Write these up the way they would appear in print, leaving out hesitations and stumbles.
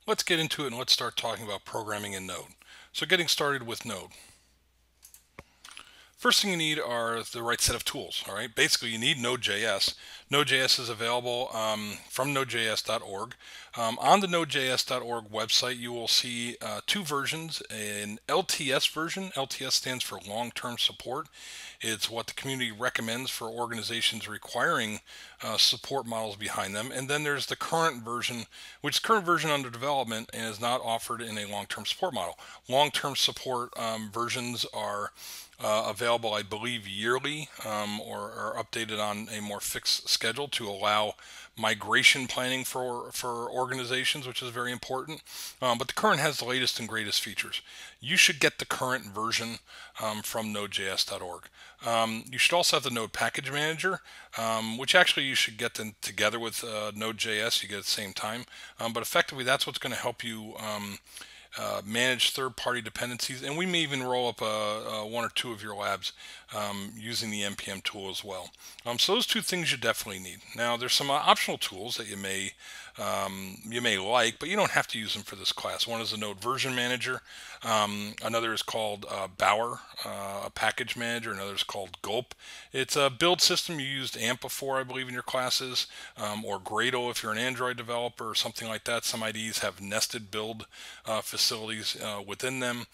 let's get into it and let's start talking about programming in Node. So getting started with Node. First thing you need are the right set of tools. All right, basically you need Node.js. Node.js is available from nodejs.org. On the nodejs.org website, you will see two versions: an LTS version. LTS stands for long-term support. It's what the community recommends for organizations requiring support models behind them. And then there's the current version, which is current version under development and is not offered in a long-term support model. Long-term support versions are available, I believe, yearly or updated on a more fixed schedule to allow migration planning for organizations, which is very important. But the current has the latest and greatest features. You should get the current version from nodejs.org. You should also have the Node Package Manager, which actually you should get them together with Node.js. You get at the same time. But effectively, that's what's going to help you manage third-party dependencies, and we may even roll up one or two of your labs using the npm tool as well. So those two things you definitely need. Now there's some optional tools that you may like, but you don't have to use them for this class. One is the Node Version Manager. Another is called Bower, a package manager. Another is called Gulp. It's a build system. You used AMP before, I believe, in your classes, or Gradle if you're an Android developer or something like that. Some IDEs have nested build facilities within them.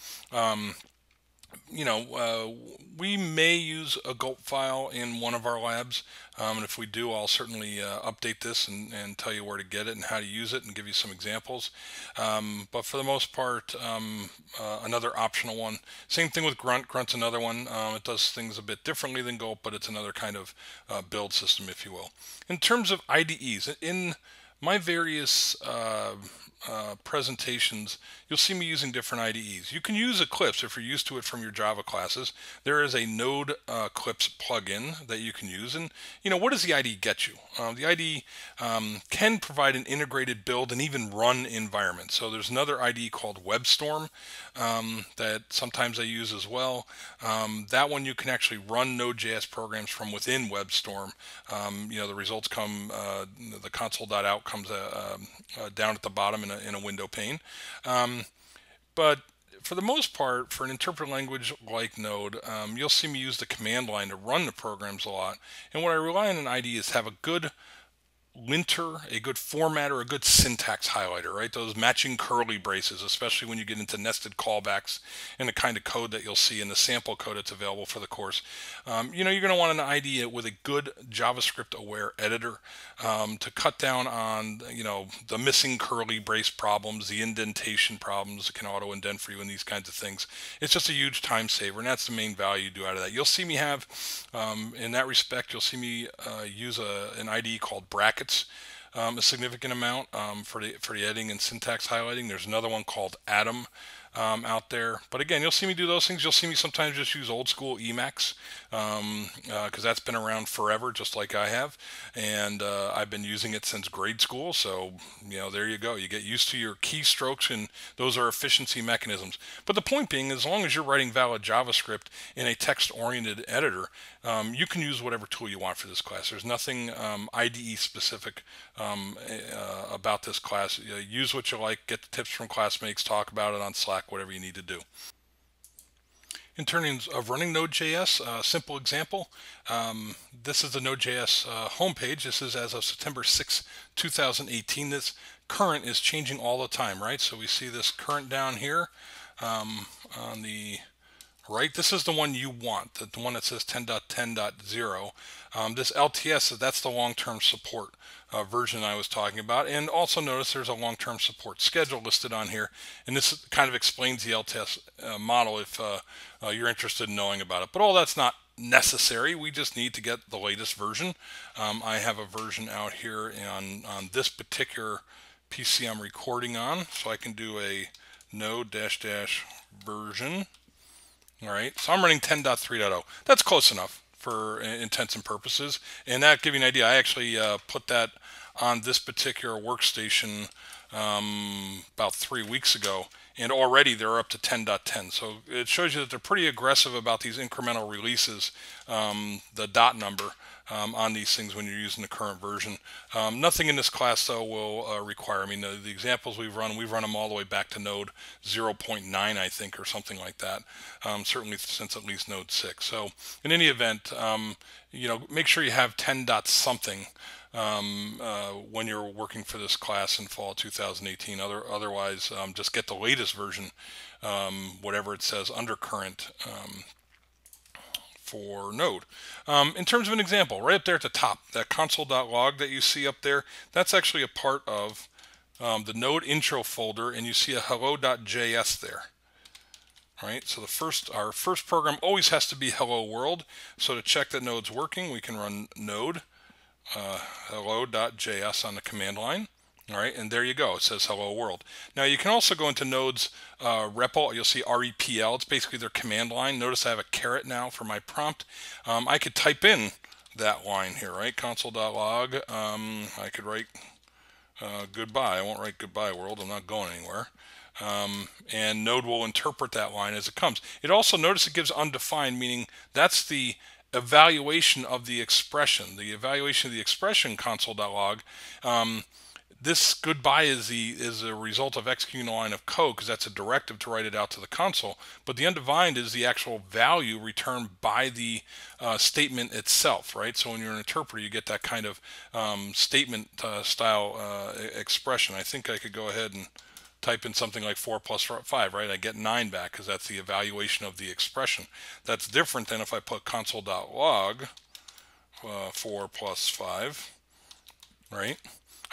We may use a gulp file in one of our labs, and if we do, I'll certainly update this and tell you where to get it and how to use it and give you some examples. But for the most part, another optional one. Same thing with Grunt. Grunt's another one. It does things a bit differently than gulp, but it's another kind of build system, if you will. In terms of IDEs, in my various presentations, you'll see me using different IDEs. You can use Eclipse if you're used to it from your Java classes. There is a Node Eclipse plugin that you can use. And, what does the IDE get you? The IDE can provide an integrated build and even run environment. So there's another IDE called WebStorm that sometimes I use as well. That one you can actually run Node.js programs from within WebStorm. The results come, the console.out comes down at the bottom in a window pane. But for the most part, for an interpreted language like Node, you'll see me use the command line to run the programs a lot. And what I rely on an IDE is have a good linter, a good formatter, a good syntax highlighter, right? Those matching curly braces, especially when you get into nested callbacks and the kind of code that you'll see in the sample code that's available for the course. You're going to want an IDE with a good JavaScript aware editor to cut down on, the missing curly brace problems, the indentation problems. It can auto indent for you and these kinds of things. It's just a huge time saver, and that's the main value you do out of that. You'll see me have, in that respect, you'll see me use an IDE called Brackets. A significant amount for the editing and syntax highlighting. There's another one called Atom out there, but again, you'll see me do those things. You'll see me sometimes just use old school Emacs because that's been around forever, just like I have, and I've been using it since grade school. So there you go. You get used to your keystrokes, and those are efficiency mechanisms. But the point being, as long as you're writing valid JavaScript in a text-oriented editor, you can use whatever tool you want for this class. There's nothing IDE specific about this class. Use what you like, get the tips from classmates, talk about it on Slack, whatever you need to do. In terms of running Node.js, simple example, this is the Node.js homepage. This is as of September 6, 2018. This current is changing all the time, right? So we see this current down here on the right. This is the one you want, the one that says 10.10.0. This LTS, that's the long-term support version I was talking about. And also notice there's a long-term support schedule listed on here. And this kind of explains the LTS model if you're interested in knowing about it. But all that's not necessary. We just need to get the latest version. I have a version out here on this particular PC I'm recording on. So I can do a node-version. All right, so I'm running 10.3.0. That's close enough for intents and purposes. And that give you an idea, I actually put that on this particular workstation about 3 weeks ago, and already they're up to 10.10. So it shows you that they're pretty aggressive about these incremental releases, the dot number on these things when you're using the current version. Nothing in this class though will require, I mean, the examples we've run them all the way back to node 0.9, I think, or something like that. Certainly since at least node 6. So in any event, make sure you have 10 dot something when you're working for this class in fall 2018. Otherwise, just get the latest version, whatever it says undercurrent, for Node. In terms of an example, right up there at the top, that console.log that you see up there, that's actually a part of the Node intro folder, and you see a hello.js there. All right, so our first program always has to be hello world. So to check that Node's working, we can run node hello.js on the command line. All right, and there you go. It says hello world. Now you can also go into Node's REPL. You'll see REPL. It's basically their command line. Notice I have a caret now for my prompt. I could type in that line here, right? Console.log. I could write goodbye. I won't write goodbye world. I'm not going anywhere. And Node will interpret that line as it comes. It also, notice it gives undefined, meaning that's the evaluation of the expression. The evaluation of the expression console.log. This goodbye is a result of executing a line of code, because that's a directive to write it out to the console. But the undefined is the actual value returned by the statement itself, right? So when you're an interpreter, you get that kind of statement style expression. I think I could go ahead and type in something like 4 plus 5, right? I get 9 back, because that's the evaluation of the expression. That's different than if I put console.log 4 plus 5, right?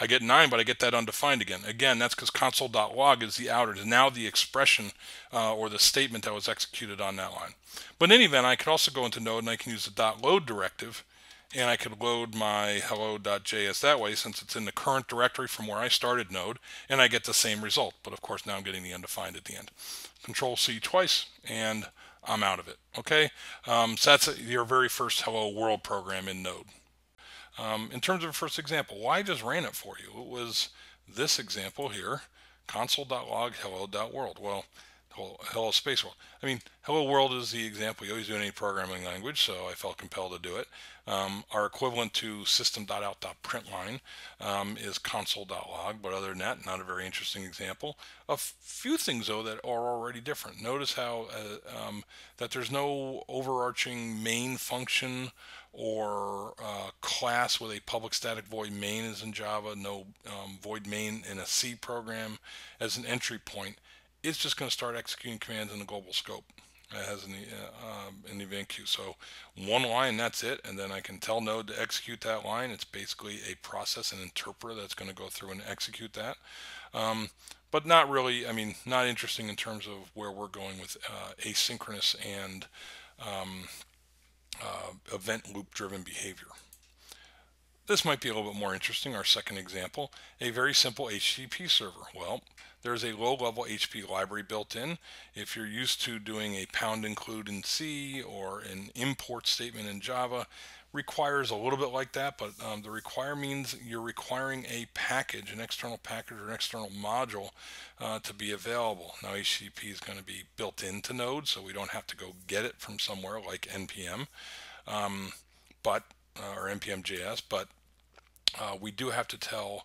I get 9, but I get that undefined again. Again, that's because console.log is the outer, now the expression or the statement that was executed on that line. But in any event, I could also go into Node and I can use the .load directive, and I could load my hello.js that way, since it's in the current directory from where I started Node, and I get the same result. But of course, now I'm getting the undefined at the end. Control C twice, and I'm out of it. Okay, so that's your very first hello world program in Node. In terms of a first example, well, I just ran it for you. It was this example here, console.log hello.world. Well, hello space world. I mean, hello world is the example you always do in any programming language, so I felt compelled to do it. Our equivalent to system.out.println is console.log, but other than that, not a very interesting example. A few things, though, that are already different. Notice how that there's no overarching main function or class with a public static void main as in Java, no void main in a C program as an entry point. It's just going to start executing commands in the global scope. It has in the event queue. So one line, that's it, and then I can tell Node to execute that line. It's basically a process, an interpreter that's going to go through and execute that. But not really, I mean, not interesting in terms of where we're going with asynchronous and event loop driven behavior. This might be a little bit more interesting. Our second example, a very simple HTTP server. Well, there's a low-level HTTP library built in. If you're used to doing a pound include in C or an import statement in Java, requires a little bit like that, but the require means you're requiring a package, an external package or an external module to be available. Now HTTP is going to be built into Node, so we don't have to go get it from somewhere like NPM, or NPM.js, but we do have to tell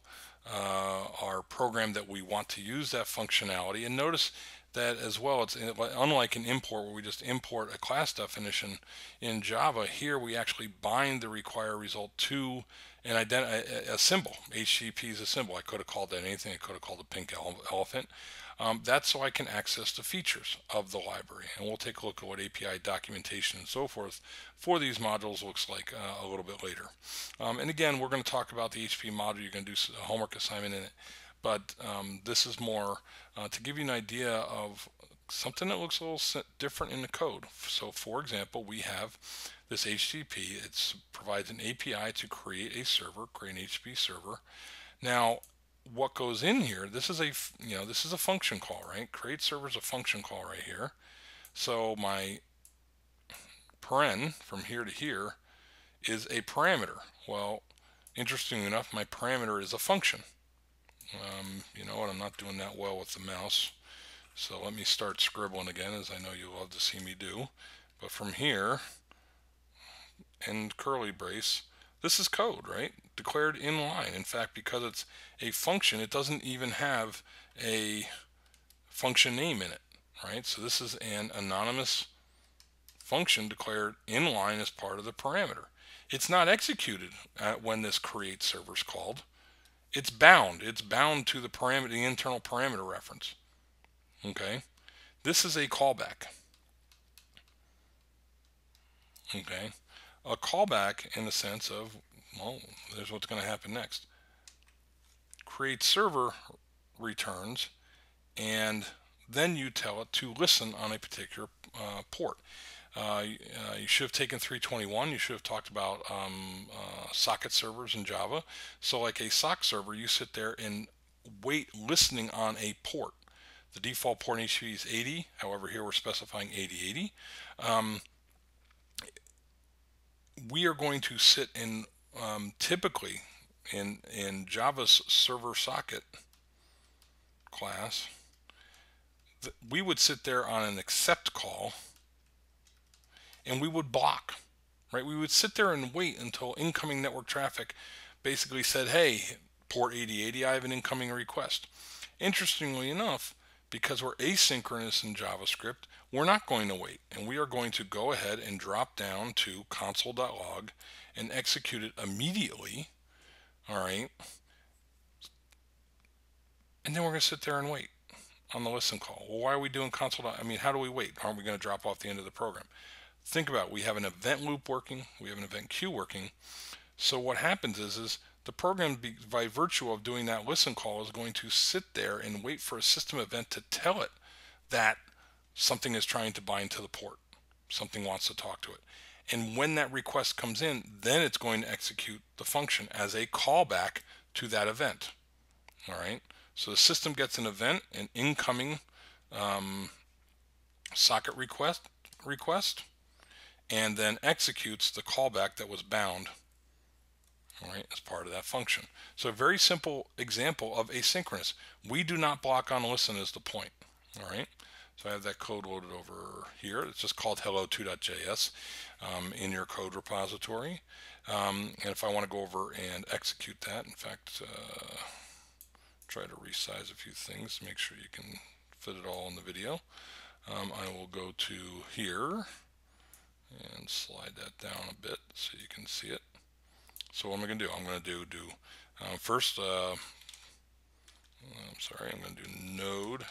our program that we want to use that functionality. And notice that as well, it's unlike an import where we just import a class definition in Java. Here we actually bind the require result to a symbol. HTTP is a symbol. I could have called that anything. I could have called it pink elephant. That's so I can access the features of the library. And we'll take a look at what API documentation and so forth for these modules looks like a little bit later. And again, we're going to talk about the HTTP module. You're going to do a homework assignment in it. But this is more to give you an idea of something that looks a little different in the code. So for example, we have this HTTP. It provides an API to create a server, create an HTTP server. Now, what goes in here, this is a function call, right? Create server is a function call right here. So my paren from here to here is a parameter. Well, Interestingly enough, my parameter is a function. You know what, I'm not doing that well with the mouse. So let me start scribbling again, as I know you love to see me do. But from here, and curly brace, this is code, right? Declared in line. In fact, because it's a function, it doesn't even have a function name in it, right? So this is an anonymous function declared in line as part of the parameter. It's not executed when this create server is called. It's bound. It's bound to the parameter, the internal parameter reference. Okay, this is a callback. Okay, a callback in the sense of, well, there's what's going to happen next. Create server returns, and then you tell it to listen on a particular port. You should have taken 321. You should have talked about socket servers in Java. So like a sock server, you sit there and wait listening on a port. The default port in HTTP is 80. However, here we're specifying 8080. We are going to sit in, typically in Java's server socket class, we would sit there on an accept call and we would block, right? We would sit there and wait until incoming network traffic basically said, hey, port 8080, I have an incoming request. Interestingly enough, because we're asynchronous in JavaScript, we're not going to wait, and we are going to go ahead and drop down to console.log and execute it immediately. All right, and then we're going to sit there and wait on the listen call. Well, why are we doing console? I mean, how do we wait? Aren't we going to drop off the end of the program? Think about it. We have an event loop working, we have an event queue working. So what happens is the program, by virtue of doing that listen call, is going to sit there and wait for a system event to tell it that something is trying to bind to the port, something wants to talk to it. And when that request comes in, then it's going to execute the function as a callback to that event. All right, so the system gets an event, an incoming socket request, and then executes the callback that was bound, all right, as part of that function. So a very simple example of asynchronous. We do not block on listen is the point. All right, so I have that code loaded over here. It's just called hello2.js in your code repository. And if I want to go over and execute that, in fact, try to resize a few things to make sure you can fit it all in the video. I will go to here and slide that down a bit so you can see it. So what am I going to do? I'm going to do first, I'm going to do node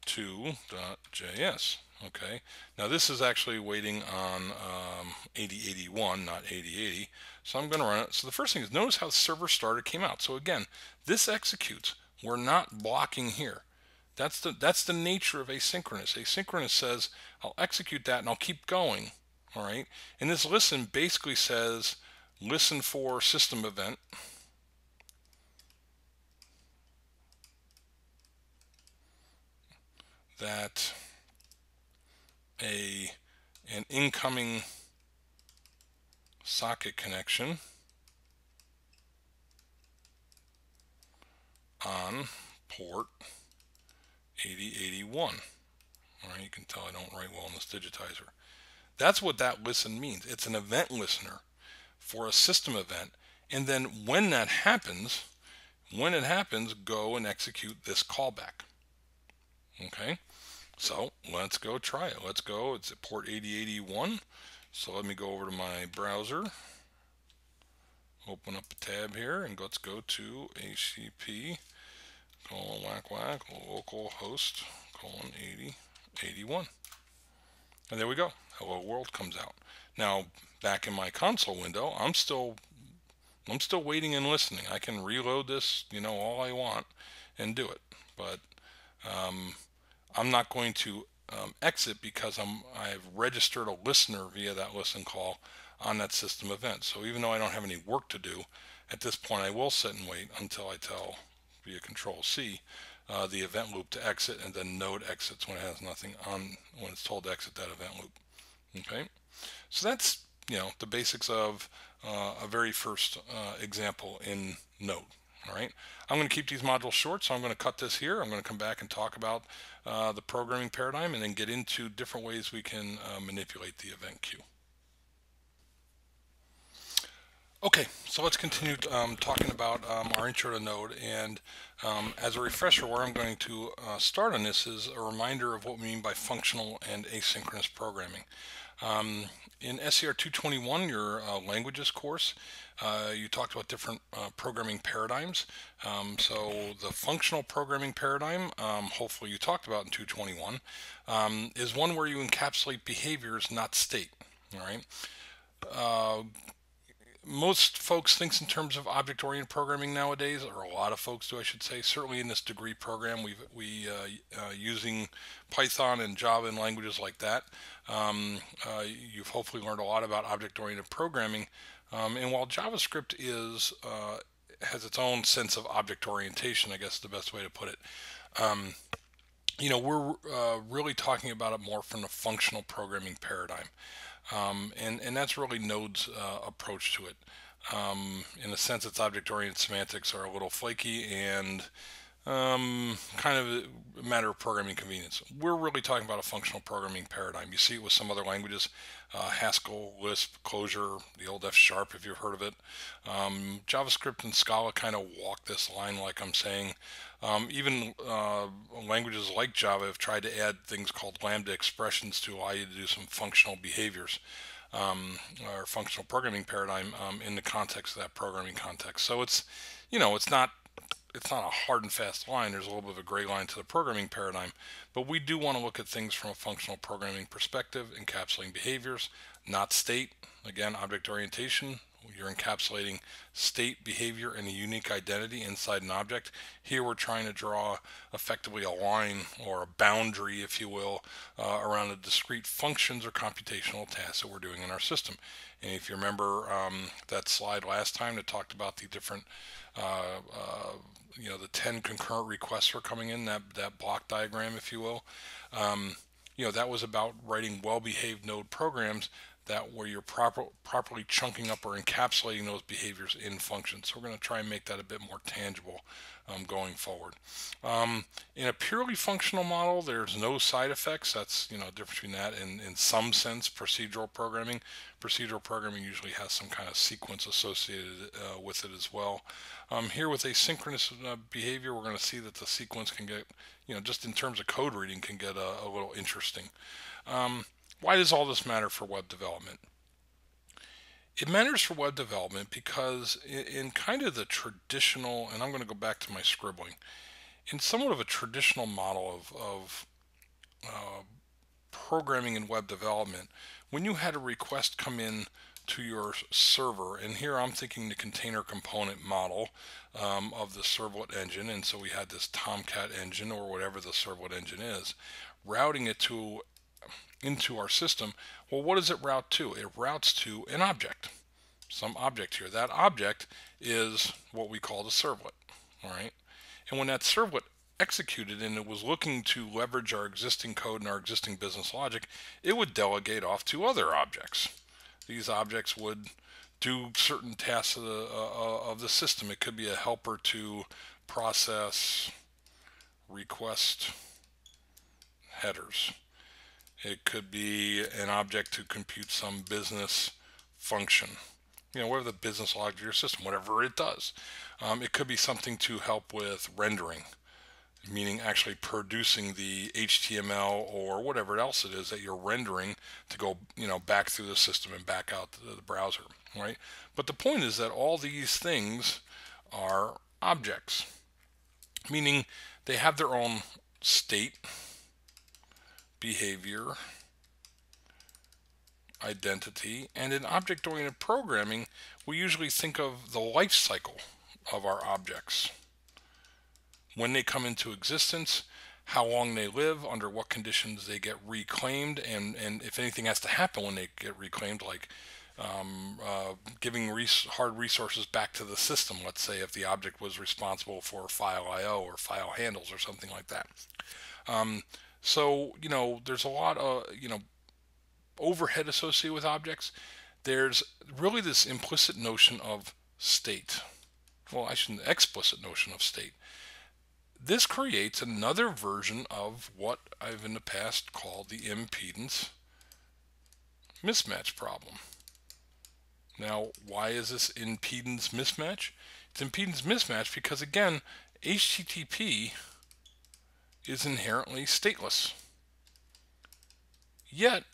hello2.js. Okay, now this is actually waiting on 8081, not 8080. So I'm going to run it. So the first thing is, notice how server starter came out. So again, this executes. We're not blocking here. That's the nature of asynchronous. Asynchronous says, I'll execute that and I'll keep going. All right, and this listen basically says, listen for system event, that an incoming socket connection on port 8081. All right, you can tell I don't write well in this digitizer. That's what that listen means. It's an event listener for a system event. And then when that happens, go and execute this callback. Okay, so let's go try it. Let's go. It's at port 8081. So let me go over to my browser, open up a tab here, and let's go to HTTP localhost 8081. And there we go. Hello world comes out. Now back in my console window, I'm still waiting and listening. I can reload this, all I want and do it, but I'm not going to exit because I've registered a listener via that listen call on that system event. So even though I don't have any work to do at this point, I will sit and wait until I tell via Control C the event loop to exit, and then node exits when it has nothing on, when it's told to exit that event loop. Okay, so that's the basics of a very first example in Node. All right, I'm going to keep these modules short, so I'm going to cut this here. I'm going to come back and talk about the programming paradigm and then get into different ways we can manipulate the event queue. Okay, so let's continue talking about our intro to Node, and as a refresher, where I'm going to start on this is a reminder of what we mean by functional and asynchronous programming. In SCR 221, your languages course, you talked about different programming paradigms. So the functional programming paradigm, hopefully you talked about in 221, is one where you encapsulate behaviors, not state. All right. Most folks think in terms of object-oriented programming nowadays, or a lot of folks do, I should say. Certainly in this degree program, we using Python and Java and languages like that. You've hopefully learned a lot about object-oriented programming. And while JavaScript has its own sense of object orientation, I guess is the best way to put it. We're really talking about it more from the functional programming paradigm. And that's really Node's approach to it. In a sense, its object-oriented semantics are a little flaky and kind of a matter of programming convenience. We're really talking about a functional programming paradigm. You see it with some other languages, Haskell, Lisp, Clojure, the old F#, if you've heard of it. JavaScript and Scala kind of walk this line, like I'm saying. Even languages like Java have tried to add things called lambda expressions to allow you to do some functional behaviors, or functional programming paradigm in the context of that programming context. So it's not a hard and fast line. There's a little bit of a gray line to the programming paradigm, but we do want to look at things from a functional programming perspective, encapsulating behaviors, not state. Again, object orientation, you're encapsulating state, behavior, and a unique identity inside an object. Here we're trying to draw effectively a line or a boundary, if you will, around the discrete functions or computational tasks that we're doing in our system. And if you remember that slide last time that talked about the different the 10 concurrent requests were coming in, that block diagram, if you will, that was about writing well-behaved Node programs where you're properly chunking up or encapsulating those behaviors in functions. So we're going to try and make that a bit more tangible going forward. In a purely functional model, there's no side effects. That's a difference between that and, in some sense, procedural programming. Procedural programming usually has some kind of sequence associated with it as well. Here with asynchronous behavior, we're going to see that the sequence can get, just in terms of code reading, can get a little interesting. Why does all this matter for web development? It matters for web development because in kind of the traditional, and I'm going to go back to my scribbling, in somewhat of a traditional model of programming in web development, when you had a request come in to your server, and here I'm thinking the container component model of the servlet engine, and so we had this Tomcat engine or whatever the servlet engine is, routing it into our system. Well, what does it route to? It routes to an object, some object here. That object is what we call the servlet. All right, and when that servlet executed and it was looking to leverage our existing code and our existing business logic, it would delegate off to other objects. These objects would do certain tasks of the system. It could be a helper to process request headers. It could be an object to compute some business function. Whatever the business logic of your system, whatever it does. It could be something to help with rendering, meaning actually producing the HTML or whatever else it is that you're rendering to go, back through the system and back out to the browser, right? But the point is that all these things are objects, meaning they have their own state, behavior, identity, and in object-oriented programming, we usually think of the life cycle of our objects. When they come into existence, how long they live, under what conditions they get reclaimed, and if anything has to happen when they get reclaimed, like giving hard resources back to the system. Let's say if the object was responsible for file I/O or file handles or something like that. So there's a lot of overhead associated with objects. there's really this implicit notion of state. Well, I shouldn't, explicit notion of state. This creates another version of what I've in the past called the impedance mismatch problem. Now, why is this impedance mismatch? It's impedance mismatch because, again, HTTP is inherently stateless. Yet,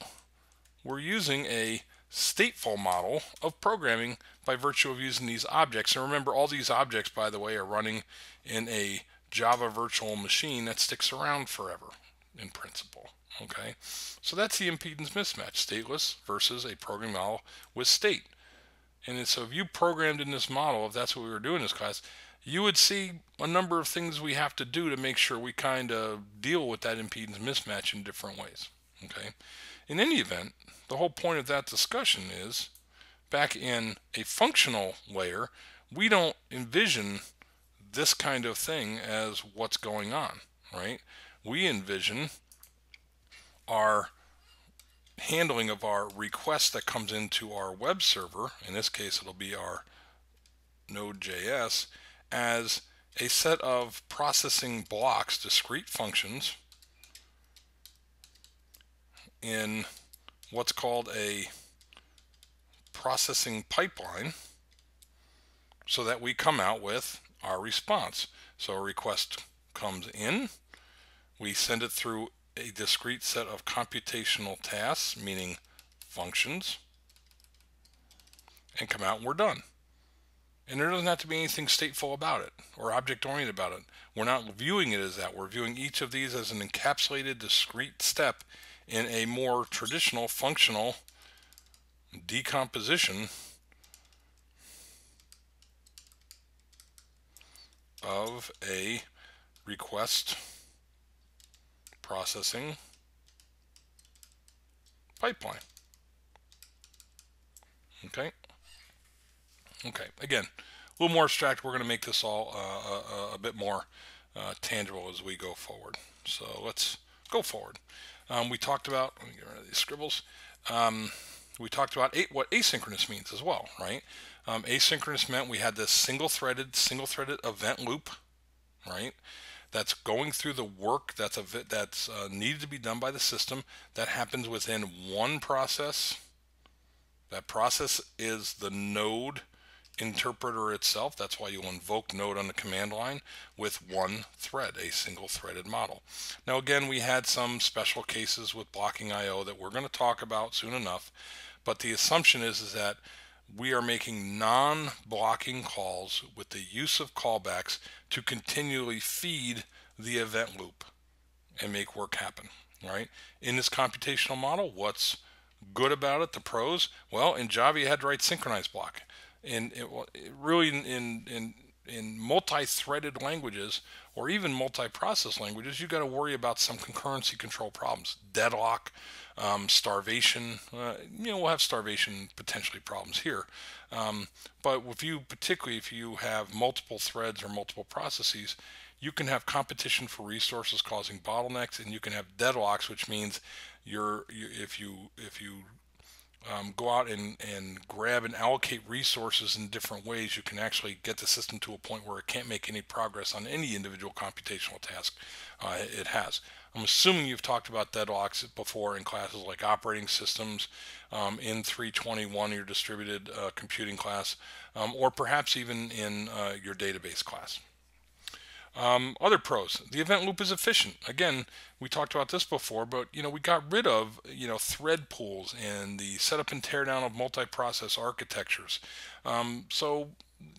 we're using a stateful model of programming by virtue of using these objects. And remember, all these objects, by the way, are running in a Java virtual machine that sticks around forever in principle. Okay, so that's the impedance mismatch, stateless versus a programming model with state. And so if you programmed in this model, if that's what we were doing in this class, you would see a number of things we have to do to make sure we kind of deal with that impedance mismatch in different ways. Okay, in any event, the whole point of that discussion is, back in a functional layer, we don't envision this kind of thing as what's going on, right? We envision our handling of our request that comes into our web server, in this case it'll be our Node.js, as a set of processing blocks, discrete functions, in what's called a processing pipeline, so that we come out with our response. So a request comes in, we send it through a discrete set of computational tasks, meaning functions, and come out and we're done. And there doesn't have to be anything stateful about it or object-oriented about it. We're not viewing it as that. We're viewing each of these as an encapsulated discrete step in a more traditional functional decomposition of a request processing pipeline. Okay. Again, a little more abstract. We're going to make this all a bit more tangible as we go forward. So let's go forward. We talked about, let me get rid of these scribbles. We talked about what asynchronous means as well, right? Asynchronous meant we had this single-threaded event loop, right? That's going through the work that's needed to be done by the system that happens within one process. That process is the node interpreter itself. That's why you'll invoke node on the command line with one thread, a single threaded model. Now again, we had some special cases with blocking IO that we're going to talk about soon enough, but the assumption is that we are making non-blocking calls with the use of callbacks to continually feed the event loop and make work happen, right? In this computational model, what's good about it, the pros? Well, in Java you had to write synchronized block. And really in multi-threaded languages or even multi-process languages, you got to worry about some concurrency control problems, deadlock, starvation. We'll have starvation potentially problems here, but particularly if you have multiple threads or multiple processes, you can have competition for resources causing bottlenecks, and you can have deadlocks, which means if you go out and grab and allocate resources in different ways, you can actually get the system to a point where it can't make any progress on any individual computational task it has. I'm assuming you've talked about deadlocks before in classes like operating systems, in 321, your distributed computing class, or perhaps even in your database class. Other pros, the event loop is efficient. Again, we talked about this before, but we got rid of thread pools and the setup and teardown of multi-process architectures. So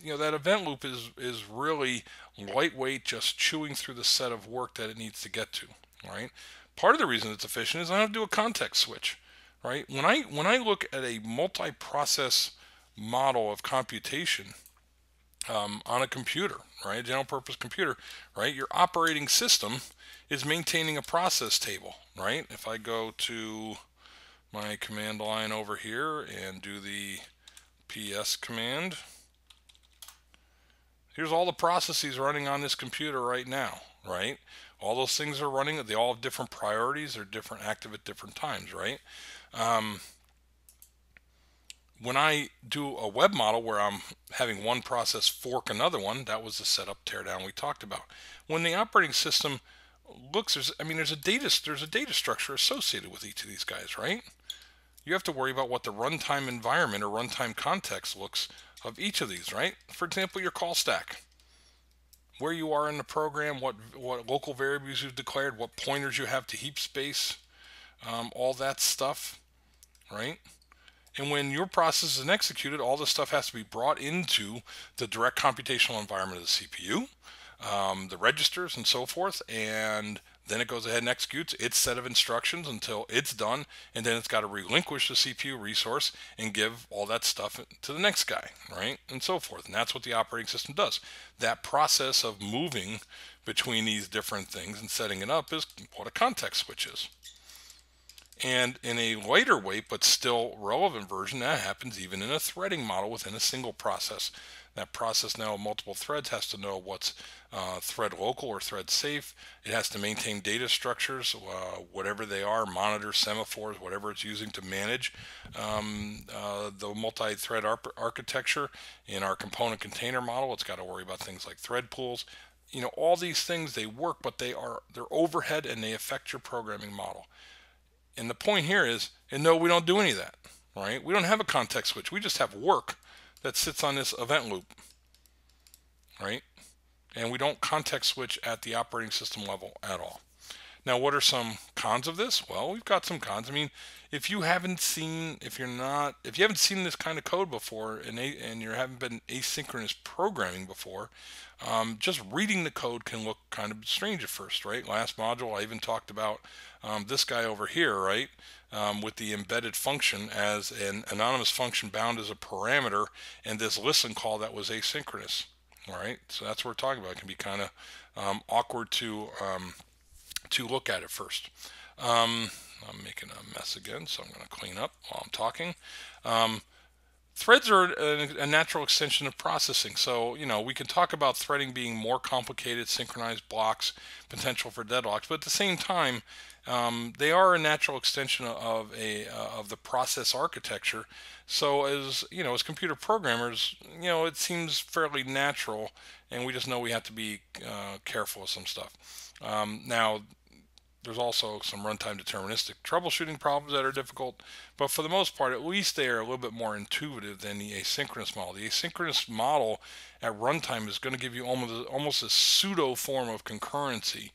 that event loop is really lightweight, just chewing through the set of work that it needs to get to. Right. Part of the reason it's efficient is I don't have to do a context switch. Right. When I look at a multi-process model of computation, on a computer, right, a general purpose computer, right, your operating system is maintaining a process table, right? If I go to my command line over here and do the PS command, here's all the processes running on this computer right now, right? All those things are running, they all have different priorities, they're different, active at different times, right? When I do a web model where I'm having one process fork another one, that was the setup teardown we talked about. When the operating system looks, there's a data structure associated with each of these guys, right? You have to worry about what the runtime environment or runtime context looks of each of these, right? For example, your call stack, where you are in the program, what local variables you've declared, what pointers you have to heap space, all that stuff, right? And when your process is executed, all this stuff has to be brought into the direct computational environment of the CPU, the registers and so forth, and then it goes ahead and executes its set of instructions until it's done, and then it's got to relinquish the CPU resource and give all that stuff to the next guy, right? And so forth. And that's what the operating system does. That process of moving between these different things and setting it up is what a context switch is. And in a lighter weight but still relevant version, that happens even in a threading model within a single process. That process now of multiple threads has to know what's thread local or thread safe. It has to maintain data structures, whatever they are, monitors, semaphores, whatever it's using to manage the multi-thread architecture. In our component container model, it's got to worry about things like thread pools. All these things, they work, but they're overhead and they affect your programming model. And the point here is, and no, we don't do any of that, right? We don't have a context switch. We just have work that sits on this event loop, right? And we don't context switch at the operating system level at all. Now, what are some cons of this? Well, we've got some cons. If you haven't seen this kind of code before, and you haven't been asynchronous programming before, just reading the code can look kind of strange at first, right? Last module, I even talked about this guy over here, right? With the embedded function as an anonymous function bound as a parameter, and this listen call that was asynchronous. All right, so that's what we're talking about. It can be kind of awkward to look at it first. I'm making a mess again, so I'm going to clean up while I'm talking. Threads are a natural extension of processing. So, we can talk about threading being more complicated, synchronized blocks, potential for deadlocks, but at the same time, they are a natural extension of the process architecture. So as computer programmers, it seems fairly natural, and we just know we have to be careful with some stuff. Now, there's also some runtime deterministic troubleshooting problems that are difficult, but for the most part, at least they are a little bit more intuitive than the asynchronous model. The asynchronous model at runtime is going to give you almost a pseudo form of concurrency,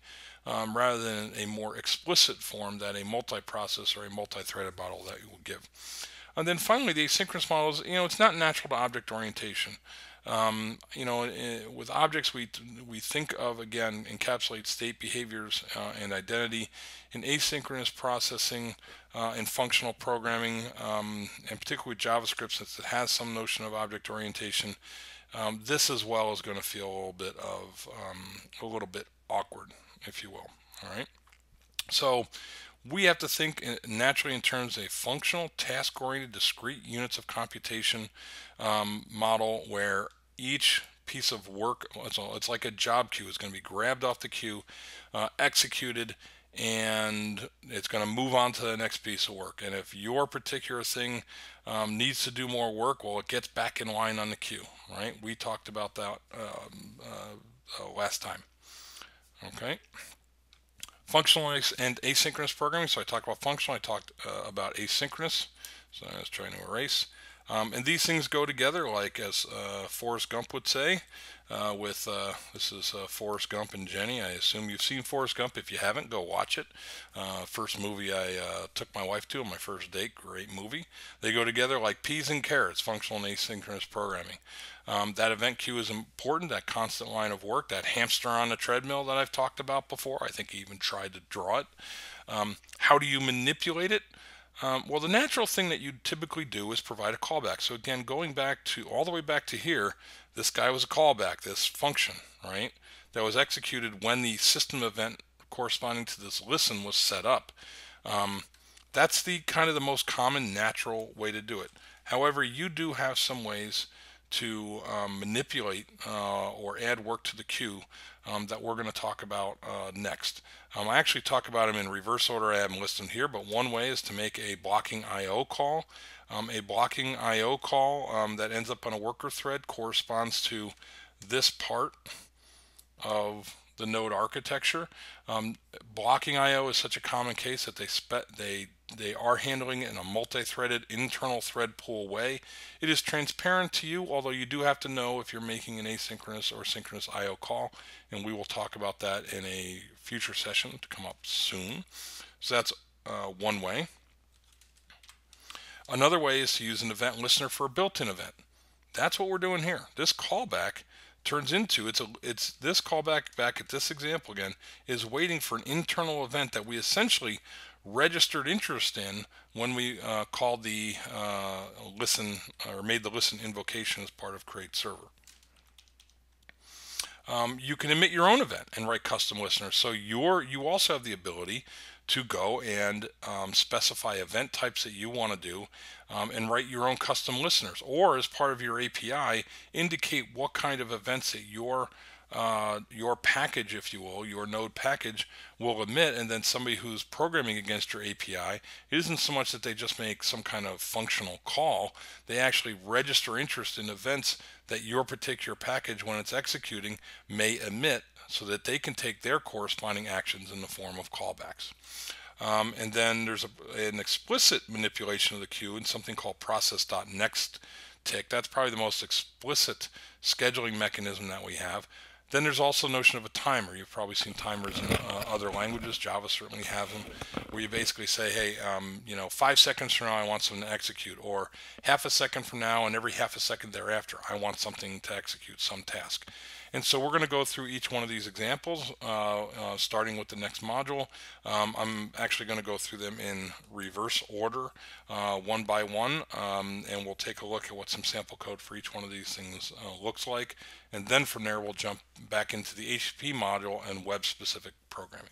rather than a more explicit form that a multi-process or a multi-threaded model that you will give. And then finally, the asynchronous model is, it's not natural to object orientation. With objects, we think of, again, encapsulate state, behaviors, and identity. In asynchronous processing, in functional programming, and particularly with JavaScript, since it has some notion of object orientation, this as well is going to feel a little bit awkward, if you will. All right. So we have to think naturally in terms of a functional, task-oriented, discrete units of computation model where each piece of work, it's like a job queue, is going to be grabbed off the queue, executed, and it's going to move on to the next piece of work. And if your particular thing needs to do more work, well, it gets back in line on the queue, right? We talked about that last time. Okay. Functional and asynchronous programming. So I talked about functional, I talked about asynchronous. So I was trying to erase. And these things go together, like as Forrest Gump would say, this is Forrest Gump and Jenny. I assume you've seen Forrest Gump. If you haven't, go watch it. First movie I took my wife to on my first date. Great movie. They go together like peas and carrots, functional and asynchronous programming. That event queue is important, that constant line of work, that hamster on the treadmill that I've talked about before. I think he even tried to draw it. How do you manipulate it? Well, the natural thing that you typically do is provide a callback. So again, going back to all the way back to here, this guy was a callback, this function, right, that was executed when the system event corresponding to this listen was set up. That's the kind of the most common natural way to do it. However, you do have some ways to manipulate or add work to the queue that we're going to talk about next. I actually talk about them in reverse order. I haven't listed them here, but one way is to make a blocking I/O call. A blocking I/O call that ends up on a worker thread corresponds to this part of the node architecture. Blocking I/O is such a common case that they are handling it in a multi-threaded internal thread pool way. It is transparent to you, although you do have to know if you're making an asynchronous or synchronous I/O call, and we will talk about that in a future session to come up soon. So that's one way. Another way is to use an event listener for a built-in event. That's what we're doing here. This callback turns into it's this callback back at this example again is waiting for an internal event that we essentially registered interest in when we called the listen or made the listen invocation as part of create server. You can emit your own event and write custom listeners. So you also have the ability to go and specify event types that you want to do and write your own custom listeners, or as part of your API, indicate what kind of events that your package, if you will, your node package will emit, and then somebody who's programming against your API, it isn't so much that they just make some kind of functional call, they actually register interest in events that your particular package, when it's executing, may emit, so that they can take their corresponding actions in the form of callbacks. And then there's an explicit manipulation of the queue in something called process.next tick. That's probably the most explicit scheduling mechanism that we have. Then there's also the notion of a timer. You've probably seen timers in other languages. Java certainly has them, where you basically say, hey, 5 seconds from now I want something to execute, or half a second from now and every half a second thereafter I want something to execute, some task. And so we're going to go through each one of these examples, starting with the next module. I'm actually going to go through them in reverse order, one by one, and we'll take a look at what some sample code for each one of these things looks like. And then from there, we'll jump back into the HTTP module and web-specific programming.